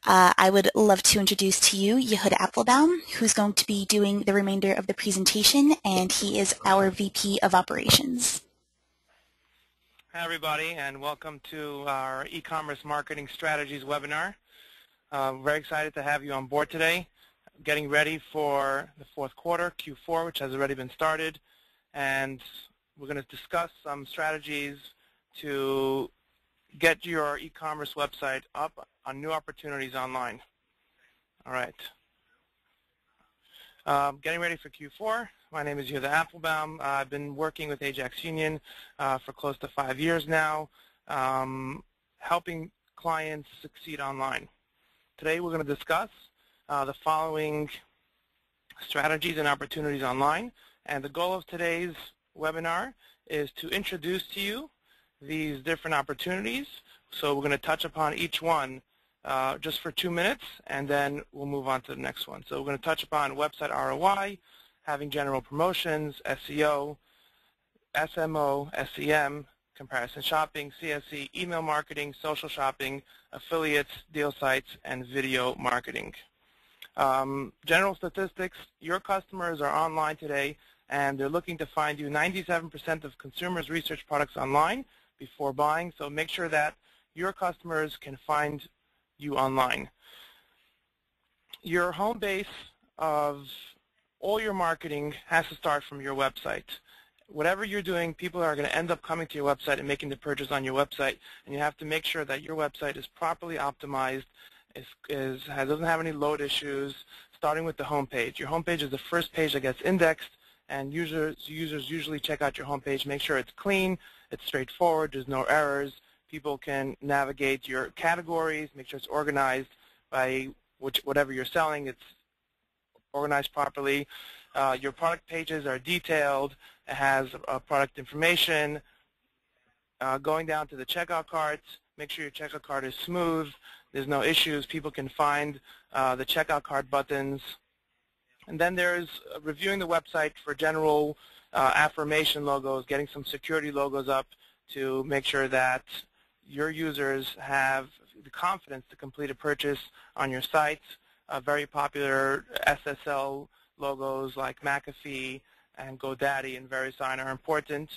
I would love to introduce to you Yehuda Applebaum, who's going to be doing the remainder of the presentation, and he is our VP of Operations. Hi, everybody, and welcome to our e-commerce marketing strategies webinar. Very excited to have you on board today. Getting ready for the fourth quarter, Q4, which has already been started, and we're going to discuss some strategies to get your e-commerce website up on new opportunities online. All right. Getting ready for Q4. My name is Yehuda Applebaum. I've been working with Ajax Union for close to 5 years now, helping clients succeed online. Today we're going to discuss the following strategies and opportunities online, and the goal of today's webinar is to introduce to you these different opportunities. So we're going to touch upon each one just for 2 minutes, and then we'll move on to the next one. So we're going to touch upon website ROI, having general promotions, SEO, SMO, SEM, comparison shopping, CSE, email marketing, social shopping, affiliates, deal sites, and video marketing. General statistics, your customers are online today, and they're looking to find you. 97% of consumers research products online before buying, so make sure that your customers can find you online. Your home base of all your marketing has to start from your website. Whatever you're doing, people are going to end up coming to your website and making the purchase on your website, and you have to make sure that your website is properly optimized, doesn't have any load issues, starting with the home page. Your home page is the first page that gets indexed, and users usually check out your home page, make sure it's clean, it's straightforward, there's no errors. People can navigate your categories, make sure it's organized by whatever you're selling, it's organized properly. Your product pages are detailed. It has product information. Going down to the checkout carts, make sure your checkout cart is smooth. There's no issues. People can find the checkout cart buttons. And then there's reviewing the website for general affirmation logos, getting some security logos up to make sure that your users have the confidence to complete a purchase on your site. Very popular SSL logos like McAfee and GoDaddy and VeriSign are important.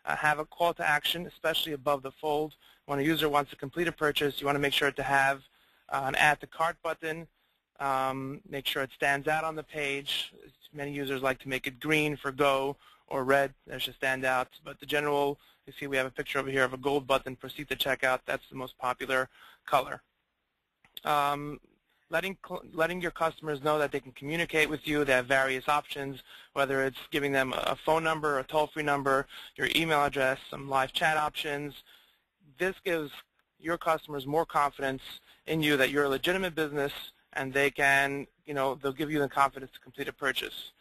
Have a call to action, especially above the fold. When a user wants to complete a purchase, you want to make sure to have an add to cart button. Make sure it stands out on the page. Many users like to make it green for go or red. That should stand out. But the general, you see we have a picture over here of a gold button, proceed to checkout. That's the most popular color. Letting your customers know that they can communicate with you. They have various options, whether it's giving them a phone number, a toll-free number, your email address, some live chat options. This gives your customers more confidence in you that you're a legitimate business, and they can, they'll give you the confidence to complete a purchase.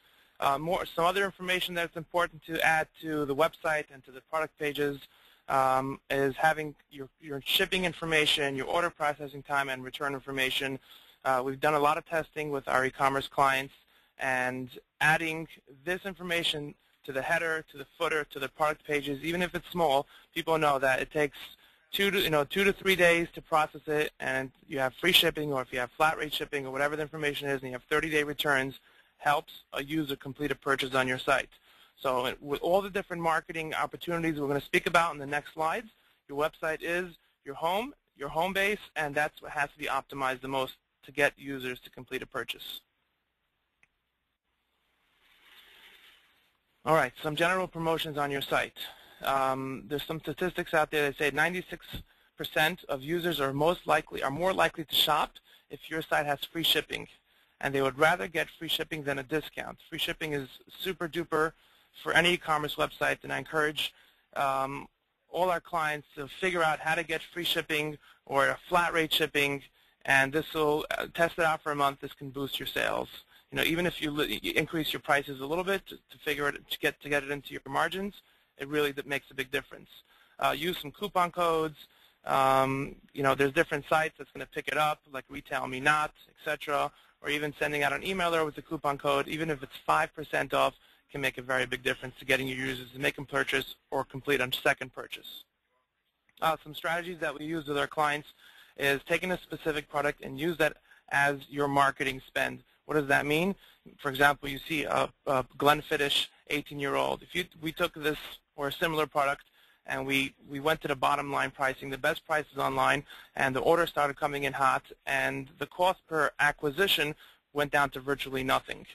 Some other information that's important to add to the website and to the product pages is having your shipping information, your order processing time, and return information. We've done a lot of testing with our e-commerce clients, and adding this information to the header, to the footer, to the product pages, even if it's small, people know that it takes 2 to 3 days to process it, and you have free shipping, or if you have flat rate shipping, or whatever the information is, and you have 30-day returns, helps a user complete a purchase on your site. So with all the different marketing opportunities we're going to speak about in the next slides, your website is your home base, and that's what has to be optimized the most to get users to complete a purchase. All right, some general promotions on your site. There's some statistics out there that say 96% of users are more likely to shop if your site has free shipping, and they would rather get free shipping than a discount. Free shipping is super duper for any e-commerce website, and I encourage all our clients to figure out how to get free shipping or a flat rate shipping, and this will test it out for a month. This can boost your sales. Even if you increase your prices a little bit to get it into your margins, it really makes a big difference. Use some coupon codes. There's different sites that's going to pick it up, like Retail Me Not, etc., or even sending out an emailer with a coupon code. Even if it's 5% off, can make a very big difference to getting your users to make a purchase or complete a second purchase. Some strategies that we use with our clients is taking a specific product and use that as your marketing spend. What does that mean? For example, you see a Glenfiddich 18-year-old. If we took this or a similar product and we went to the bottom line pricing, the best prices online, and the orders started coming in hot, and the cost per acquisition went down to virtually nothing.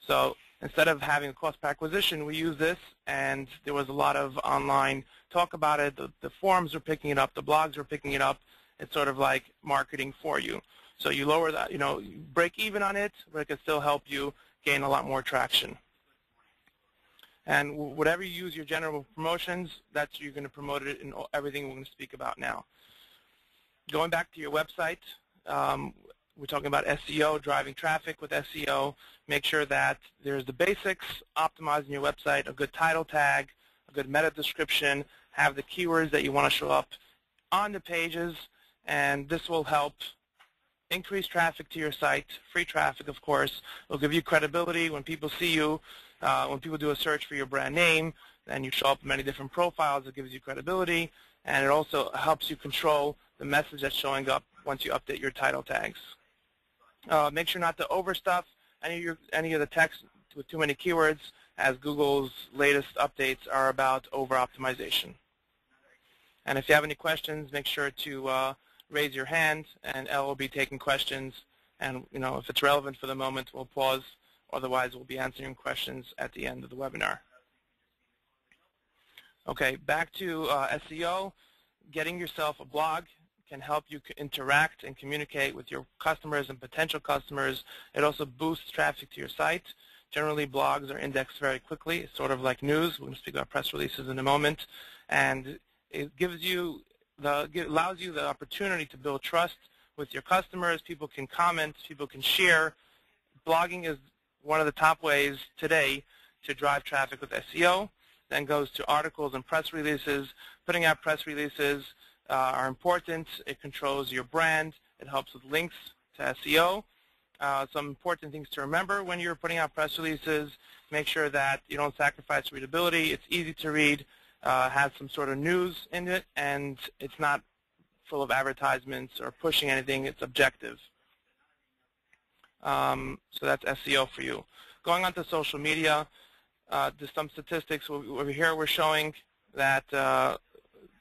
So instead of having a cost per acquisition, we use this, and there was a lot of online talk about it. The forums were picking it up. The blogs were picking it up. It's sort of like marketing for you. So you lower that, you break even on it, but it can still help you gain a lot more traction. And whatever you use your general promotions, that's you're going to promote it in everything we're going to speak about now. Going back to your website, we're talking about SEO, driving traffic with SEO. Make sure that there's the basics, optimizing your website, a good title tag, a good meta description, have the keywords that you want to show up on the pages, and this will help increase traffic to your site, free traffic, of course. It'll give you credibility when people see you. When people do a search for your brand name, then you show up in many different profiles. It gives you credibility, and it also helps you control the message that's showing up once you update your title tags. Make sure not to overstuff any of the text with too many keywords, as Google's latest updates are about over-optimization. And if you have any questions, make sure to raise your hand, and Elle will be taking questions. And if it's relevant for the moment, we'll pause. Otherwise, we'll be answering questions at the end of the webinar. Okay, back to SEO. Getting yourself a blog can help you interact and communicate with your customers and potential customers. It also boosts traffic to your site. Generally, blogs are indexed very quickly. It's sort of like news. We're going to speak about press releases in a moment. And it gives you allows you the opportunity to build trust with your customers. People can comment. People can share. Blogging is one of the top ways today to drive traffic with SEO. Then goes to articles and press releases. Putting out press releases are important. It controls your brand. It helps with links to SEO. Some important things to remember when you're putting out press releases: make sure that you don't sacrifice readability. It's easy to read, has some sort of news in it, and it's not full of advertisements or pushing anything. It's objective. So that's SEO for you. Going on to social media, there's some statistics over here. We're showing that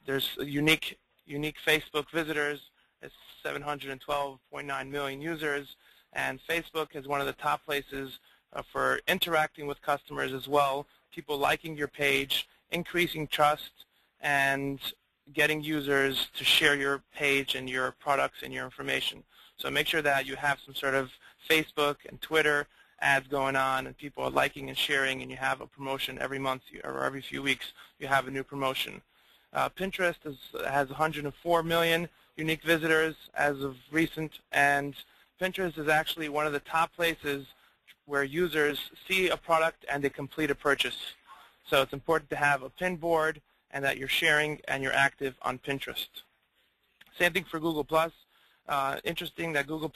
there's unique Facebook visitors. It's 712.9 million users, and Facebook is one of the top places for interacting with customers as well. People liking your page, increasing trust, and getting users to share your page and your products and your information. So make sure that you have some sort of Facebook and Twitter ads going on, and people are liking and sharing, and you have a promotion every month or every few weeks. You have a new promotion. Pinterest has 104 million unique visitors as of recent, and Pinterest is actually one of the top places where users see a product and they complete a purchase. So it's important to have a pin board and that you're sharing and you're active on Pinterest. Same thing for Google+. Interesting that Google+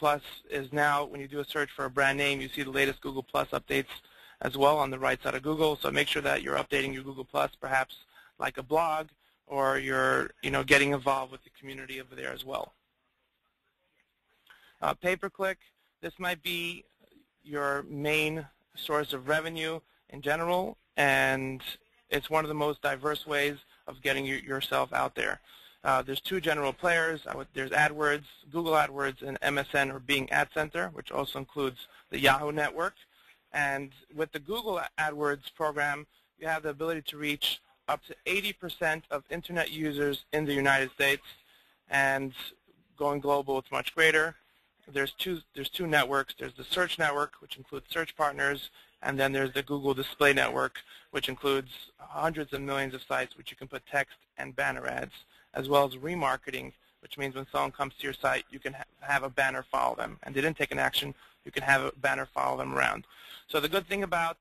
is now, when you do a search for a brand name, you see the latest Google+ updates as well on the right side of Google. So make sure that you're updating your Google+, perhaps like a blog, or you're getting involved with the community over there as well. Pay-per-click, this might be your main source of revenue in general, and it's one of the most diverse ways of getting yourself out there. There's two general players. There's AdWords, Google AdWords, and MSN, or Bing Ad Center, which also includes the Yahoo network. And with the Google AdWords program, you have the ability to reach up to 80% of internet users in the United States, and going global, it's much greater. There's two networks. There's the Search Network, which includes search partners, and then there's the Google Display Network, which includes hundreds of millions of sites which you can put text and banner ads, as well as remarketing, which means when someone comes to your site, you can have a banner follow them. And they didn't take an action, you can have a banner follow them around. So the good thing about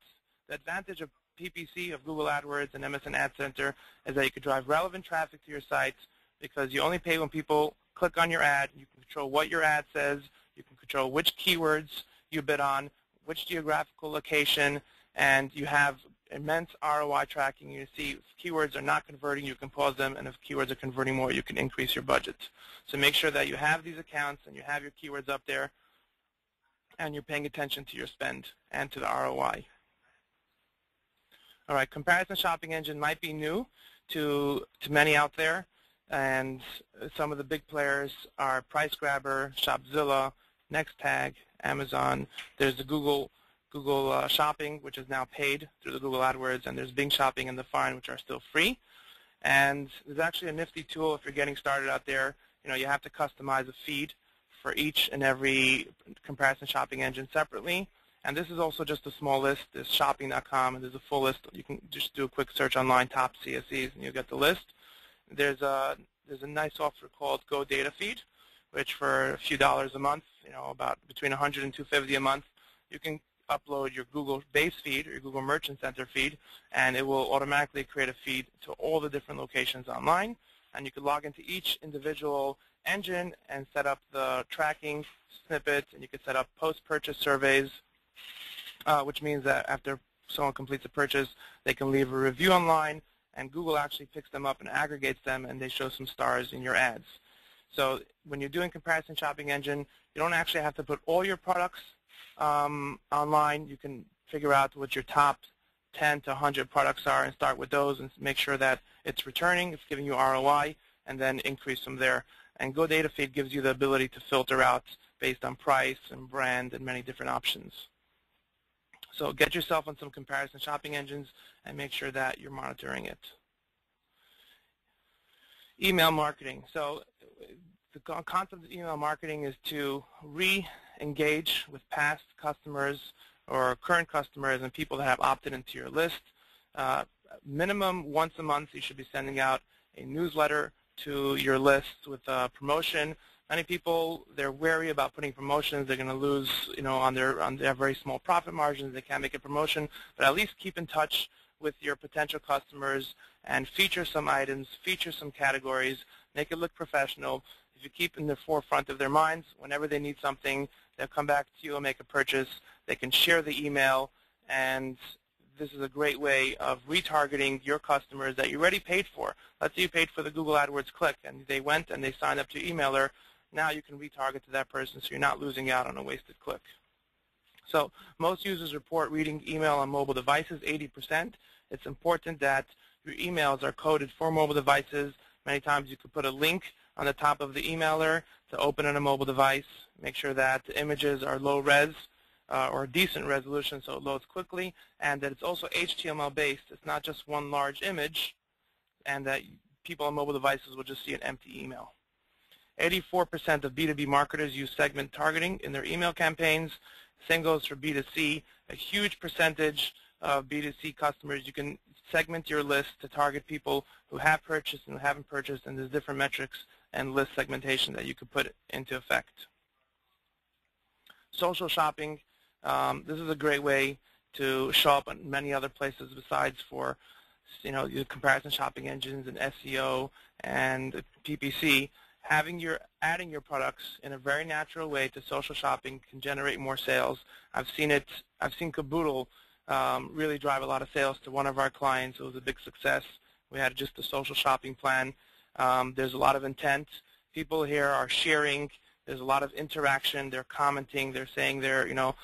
the advantage of PPC, of Google AdWords and MSN Ad Center, is that you can drive relevant traffic to your sites because you only pay when people click on your ad. You can control what your ad says. You can control which keywords you bid on, which geographical location, and you have immense ROI tracking. You see if keywords are not converting, you can pause them, and if keywords are converting more, you can increase your budget. So make sure that you have these accounts and you have your keywords up there, and you're paying attention to your spend and to the ROI. All right, comparison shopping engine might be new to many out there, and some of the big players are PriceGrabber, Shopzilla, NextTag, Amazon. There's the Google Shopping, which is now paid through the Google AdWords, and there's Bing Shopping and the Find, which are still free. And there's actually a nifty tool if you're getting started out there. You know, you have to customize a feed for each and every comparison shopping engine separately. And this is also just a small list. There's shopping.com, and there's a full list. You can just do a quick search online, top CSEs, and you'll get the list. There's a nice software called Go Data Feed, which for a few dollars a month, you know, about between $100 and $250 a month, you can upload your Google base feed or your Google Merchant Center feed, and it will automatically create a feed to all the different locations online. And you can log into each individual engine and set up the tracking snippets, and you can set up post-purchase surveys, which means that after someone completes a purchase, they can leave a review online, and Google actually picks them up and aggregates them, and they show some stars in your ads. So when you're doing comparison shopping engine, you don't actually have to put all your products online. You can figure out what your top 10 to 100 products are and start with those and make sure that it's returning, it's giving you ROI, and then increase from there. And Go Data Feed gives you the ability to filter out based on price and brand and many different options. So get yourself on some comparison shopping engines and make sure that you're monitoring it. Email marketing. So the concept of email marketing is to re-engage with past customers or current customers and people that have opted into your list. Minimum once a month, you should be sending out a newsletter to your list with a promotion. Many people, they're wary about putting promotions. They're going to lose, you know, on their very small profit margins. They can't make a promotion, but at least keep in touch with your potential customers and feature some items, feature some categories, make it look professional. If you keep in the forefront of their minds, whenever they need something, they'll come back to you and make a purchase. They can share the email, and this is a great way of retargeting your customers that you already paid for. Let's say you paid for the Google AdWords click, and they went and they signed up to your emailer. Now you can retarget to that person so you're not losing out on a wasted click. So most users report reading email on mobile devices, 80%. It's important that your emails are coded for mobile devices. Many times you could put a link on the top of the emailer to open on a mobile device. Make sure that the images are low res or decent resolution so it loads quickly, and that it's also HTML based. It's not just one large image, and that people on mobile devices will just see an empty email. 84% of B2B marketers use segment targeting in their email campaigns. Same goes for B2C. A huge percentage of B2C customers, you can segment your list to target people who have purchased and who haven't purchased, and there's different metrics and list segmentation that you could put into effect. Social shopping. This is a great way to show up on many other places besides for, you know, your comparison shopping engines and SEO and PPC. Adding your products in a very natural way to social shopping can generate more sales. I've seen Caboodle really drive a lot of sales to one of our clients. It was a big success. We had just a social shopping plan. There's a lot of intent. People here are sharing. There's a lot of interaction. They're commenting. They're saying you know,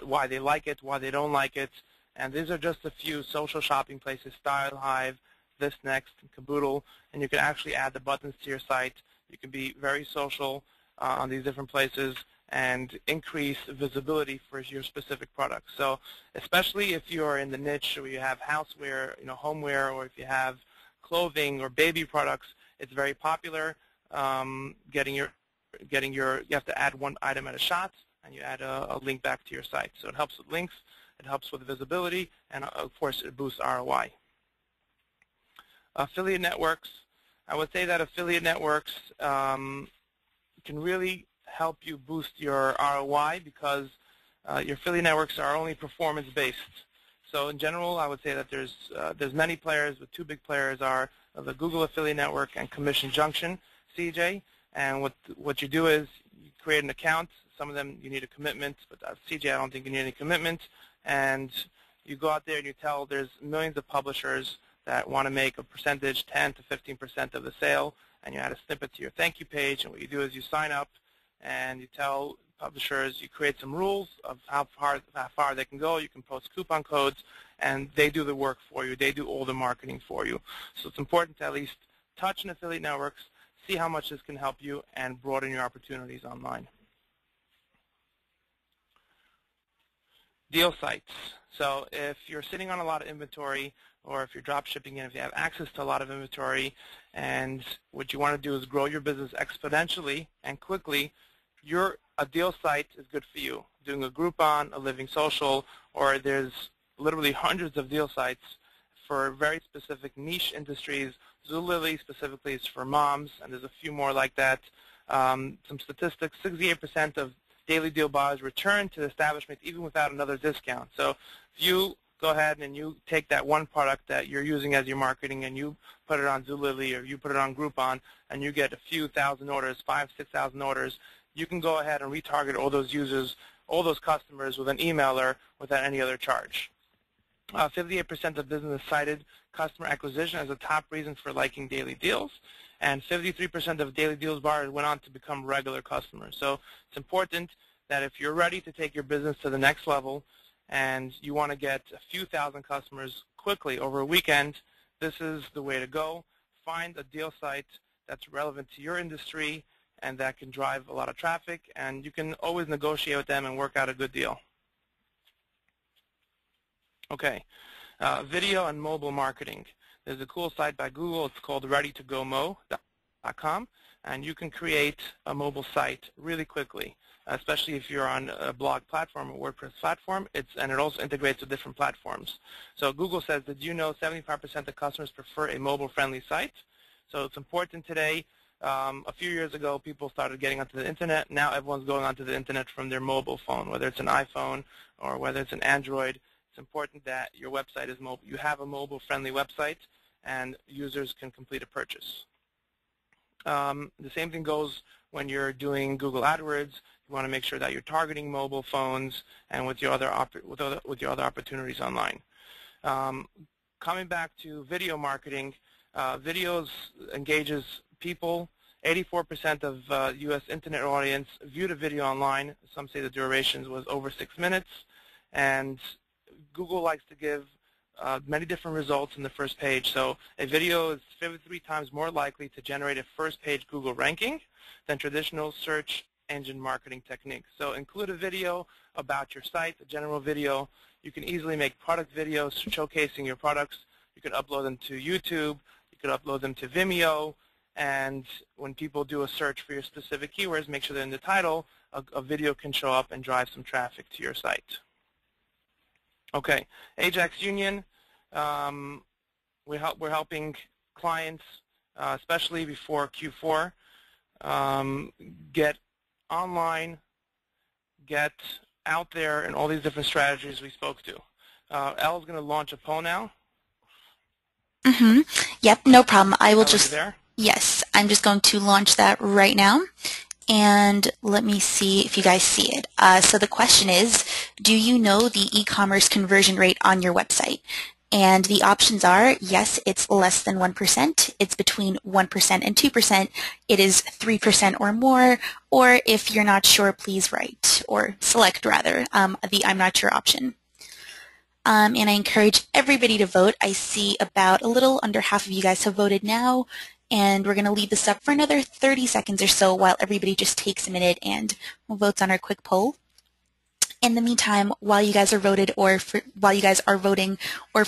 why they like it, why they don't like it. And these are just a few social shopping places: Style Hive, This Next, and Caboodle. And you can actually add the buttons to your site. You can be very social on these different places and increase visibility for your specific products. So especially if you're in the niche or you have houseware, you know, homeware, or if you have clothing or baby products, it's very popular. You have to add one item at a shot, and you add a link back to your site. So it helps with links, it helps with visibility, and of course it boosts ROI. Affiliate networks. I would say that affiliate networks can really help you boost your ROI because your affiliate networks are only performance-based. So in general, I would say that there's many players, but two big players are the Google Affiliate Network and Commission Junction, CJ. And what you do is you create an account. Some of them you need a commitment, but CJ I don't think you need any commitment. And You go out there and you tell there's millions of publishers that want to make a percentage, 10 to 15% of the sale, and you add a snippet to your thank you page. And what you do is you sign up and you tell publishers, you create some rules of how far they can go. You can post coupon codes, and they do the work for you. They do all the marketing for you. So it's important to at least touch an affiliate networks, see how much this can help you, and broaden your opportunities online. Deal sites. So if you're sitting on a lot of inventory, or if you're drop shipping in, if you have access to a lot of inventory, and what you want to do is grow your business exponentially and quickly, a deal site is good for you. Doing a Groupon, a Living Social, or there's literally hundreds of deal sites for very specific niche industries. Zulily specifically is for moms, and there's a few more like that. Some statistics, 68% of daily deal buyers return to the establishment even without another discount. So if you go ahead and you take that one product that you're using as your marketing and you put it on Zulily or you put it on Groupon and you get a few thousand orders, 5,000, 6,000 orders, you can go ahead and retarget all those users, all those customers with an emailer without any other charge. 58% of business cited customer acquisition as a top reason for liking daily deals, and 53% of daily deals buyers went on to become regular customers. So it's important that if you're ready to take your business to the next level and you want to get a few thousand customers quickly over a weekend, this is the way to go. Find a deal site that's relevant to your industry and that can drive a lot of traffic, and you can always negotiate with them and work out a good deal. Okay, video and mobile marketing. There's a cool site by Google. It's called readytogomo.com, and you can create a mobile site really quickly, especially if you're on a blog platform or WordPress platform. And it also integrates with different platforms. So Google says, did you know 75% of customers prefer a mobile-friendly site? So it's important today. A few years ago, people started getting onto the Internet. Now everyone's going onto the Internet from their mobile phone, whether it's an iPhone or whether it's an Android. It's important that your website is mobile. You have a mobile-friendly website, and users can complete a purchase. The same thing goes when you're doing Google AdWords. You want to make sure that you're targeting mobile phones and with your other opportunities online. Coming back to video marketing, videos engages people. 84% of U.S. Internet audience viewed a video online. Some say the duration was over 6 minutes, and Google likes to give many different results in the first page. So a video is 53 times more likely to generate a first-page Google ranking than traditional search engine marketing techniques. So include a video about your site, a general video. You can easily make product videos showcasing your products. You could upload them to YouTube. You could upload them to Vimeo. And when people do a search for your specific keywords, make sure they're in the title. A video can show up and drive some traffic to your site. Okay, Ajax Union, we're helping clients, especially before Q4, get online, get out there, and all these different strategies we spoke to. Elle is going to launch a poll now. Yep, no problem. I will just. There? Yes, I'm just going to launch that right now. And let me see if you guys see it. So the question is, do you know the e-commerce conversion rate on your website? And the options are, yes, it's less than 1%, it's between 1% and 2%, it is 3% or more, or if you're not sure, please write, or select rather, the I'm not sure option. And I encourage everybody to vote. I see about a little under half of you guys have voted now. And we're going to leave this up for another 30 seconds or so while everybody just takes a minute and votes on our quick poll. In the meantime, while you guys are voting, or for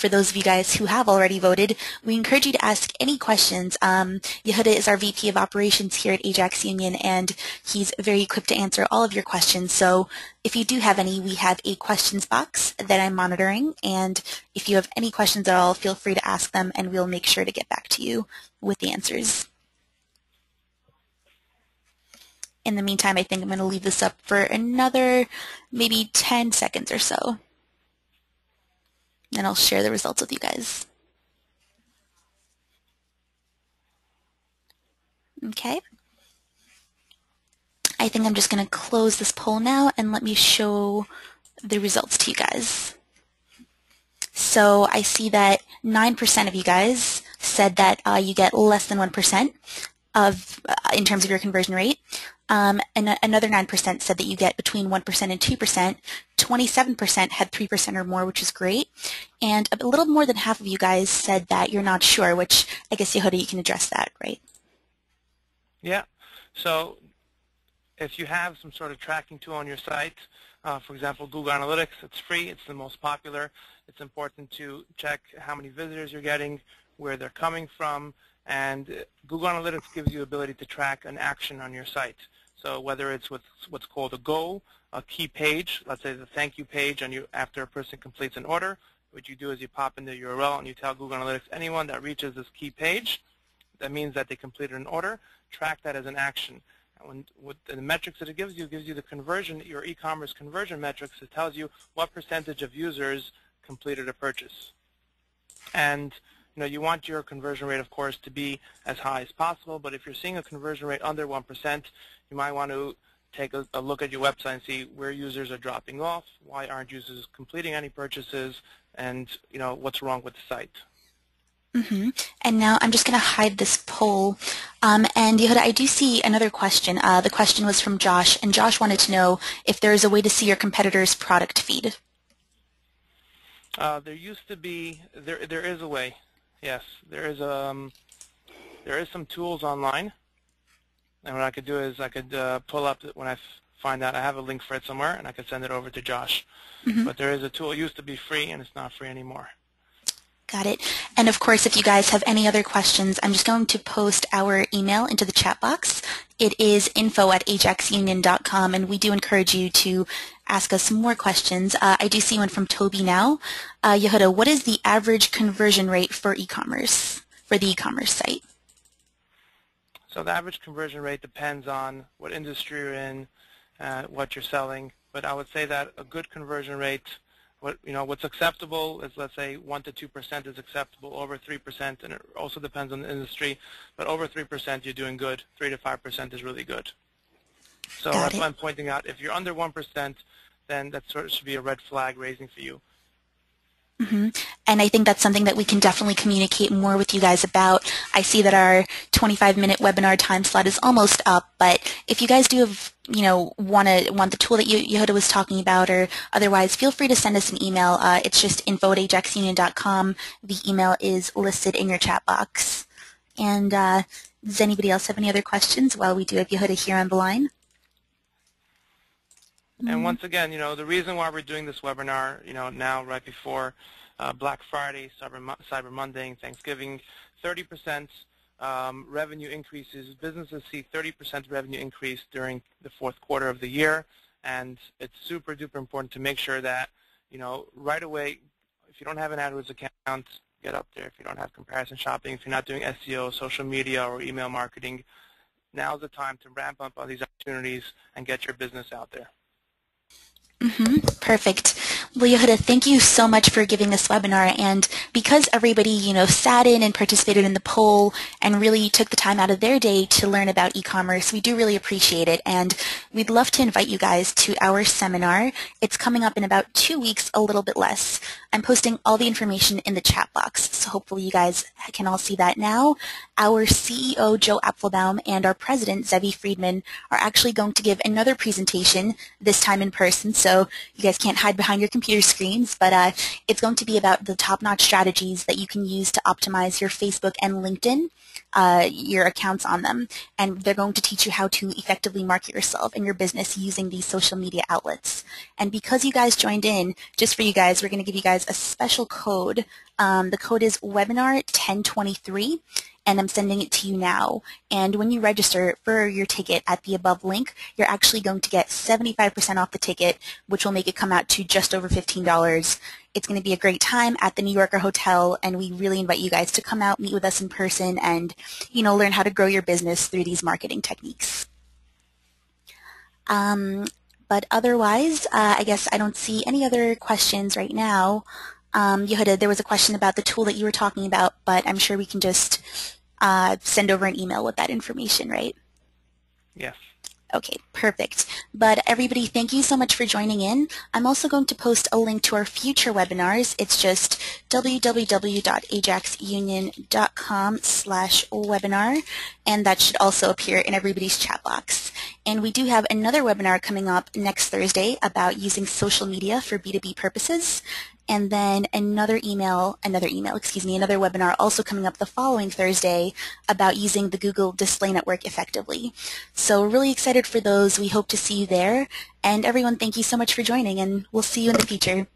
those of you guys who have already voted, we encourage you to ask any questions. Yehuda is our VP of Operations here at Ajax Union, and he's very equipped to answer all of your questions. So if you do have any, we have a questions box that I'm monitoring, and if you have any questions at all, feel free to ask them, and we'll make sure to get back to you with the answers. In the meantime, I think I'm going to leave this up for another maybe 10 seconds or so. And I'll share the results with you guys. Okay. I think I'm just going to close this poll now and let me show the results to you guys. So I see that 9% of you guys said that you get less than 1% of in terms of your conversion rate. And another 9% said that you get between 1% and 2%. 27% had 3% or more, which is great. And a little more than half of you guys said that you're not sure, which I guess, Yehuda, you can address that, right? Yeah. So if you have some sort of tracking tool on your site, for example, Google Analytics, it's free. It's the most popular. It's important to check how many visitors you're getting, where they're coming from, and Google Analytics gives you the ability to track an action on your site. So whether it's what's called a goal, a key page, let's say the thank you page after a person completes an order, what you do is you pop in the URL and you tell Google Analytics, anyone that reaches this key page, that means that they completed an order, track that as an action. And with the metrics that it gives you the conversion, your e-commerce conversion metrics. It tells you what percentage of users completed a purchase. And you want your conversion rate, of course, to be as high as possible, but if you're seeing a conversion rate under 1%, you might want to take a look at your website and see where users are dropping off, why aren't users completing any purchases, and what's wrong with the site. Mm-hmm. And now I'm just going to hide this poll. And Yehuda, I do see another question. The question was from Josh, and Josh wanted to know if there is a way to see your competitor's product feed. There used to be, there is a way. Yes, there is some tools online, and what I could do is I could pull up when I find out. I have a link for it somewhere, and I could send it over to Josh. Mm-hmm. But there is a tool. It used to be free, and it's not free anymore. Got it. And of course, if you guys have any other questions, I'm just going to post our email into the chat box. It is info@ajaxunion.com, and we do encourage you to ask us some more questions. I do see one from Toby now. Yehuda, what is the average conversion rate for e-commerce, for the e-commerce site? So the average conversion rate depends on what industry you're in, what you're selling. But I would say that a good conversion rate, what's acceptable is, let's say, 1 to 2% is acceptable. Over 3%, and it also depends on the industry, but over 3% you're doing good. 3 to 5% is really good. So that's why I'm pointing out, if you're under 1%, then that sort of should be a red flag raising for you. Mm-hmm. And I think that's something that we can definitely communicate more with you guys about. I see that our 25-minute webinar time slot is almost up, but if you guys do have, want the tool that Yehuda was talking about, or otherwise, feel free to send us an email. It's just info@ajaxunion.com. The email is listed in your chat box. And does anybody else have any other questions while we do have Yehuda here on the line? And once again, the reason why we're doing this webinar, now right before Black Friday, Cyber Monday, and Thanksgiving, 30% revenue increases. Businesses see 30% revenue increase during the fourth quarter of the year, and it's super duper important to make sure that, right away, if you don't have an AdWords account, get up there. If you don't have comparison shopping, if you're not doing SEO, social media, or email marketing, now's the time to ramp up on these opportunities and get your business out there. Mm-hmm. Perfect. Well, Yehuda, thank you so much for giving this webinar. And because everybody, sat in and participated in the poll and really took the time out of their day to learn about e-commerce, we do really appreciate it. And we'd love to invite you guys to our seminar. It's coming up in about 2 weeks, a little bit less. I'm posting all the information in the chat box, so hopefully you guys can all see that now. Our CEO, Joe Apfelbaum, and our president, Zevi Friedman, are actually going to give another presentation, this time in person, so you guys can't hide behind your computer screens, but it's going to be about the top-notch strategies that you can use to optimize your Facebook and LinkedIn, your accounts on them, and they're going to teach you how to effectively market yourself and your business using these social media outlets. And because you guys joined in, just for you guys, we're going to give you guys a special code. The code is webinar1023, and I'm sending it to you now. And when you register for your ticket at the above link, you're actually going to get 75% off the ticket, which will make it come out to just over $15. It's going to be a great time at the New Yorker Hotel, and we really invite you guys to come out, meet with us in person, and learn how to grow your business through these marketing techniques. But otherwise, I guess I don't see any other questions right now. Yehuda, there was a question about the tool that you were talking about, but I'm sure we can just send over an email with that information, right? Yes. Okay, perfect. But everybody, thank you so much for joining in. I'm also going to post a link to our future webinars. It's just www.ajaxunion.com/webinar, and that should also appear in everybody's chat box. And we do have another webinar coming up next Thursday about using social media for B2B purposes. And then another webinar also coming up the following Thursday about using the Google Display Network effectively. So we're really excited for those. We hope to see you there. And everyone, thank you so much for joining, and we'll see you in the future.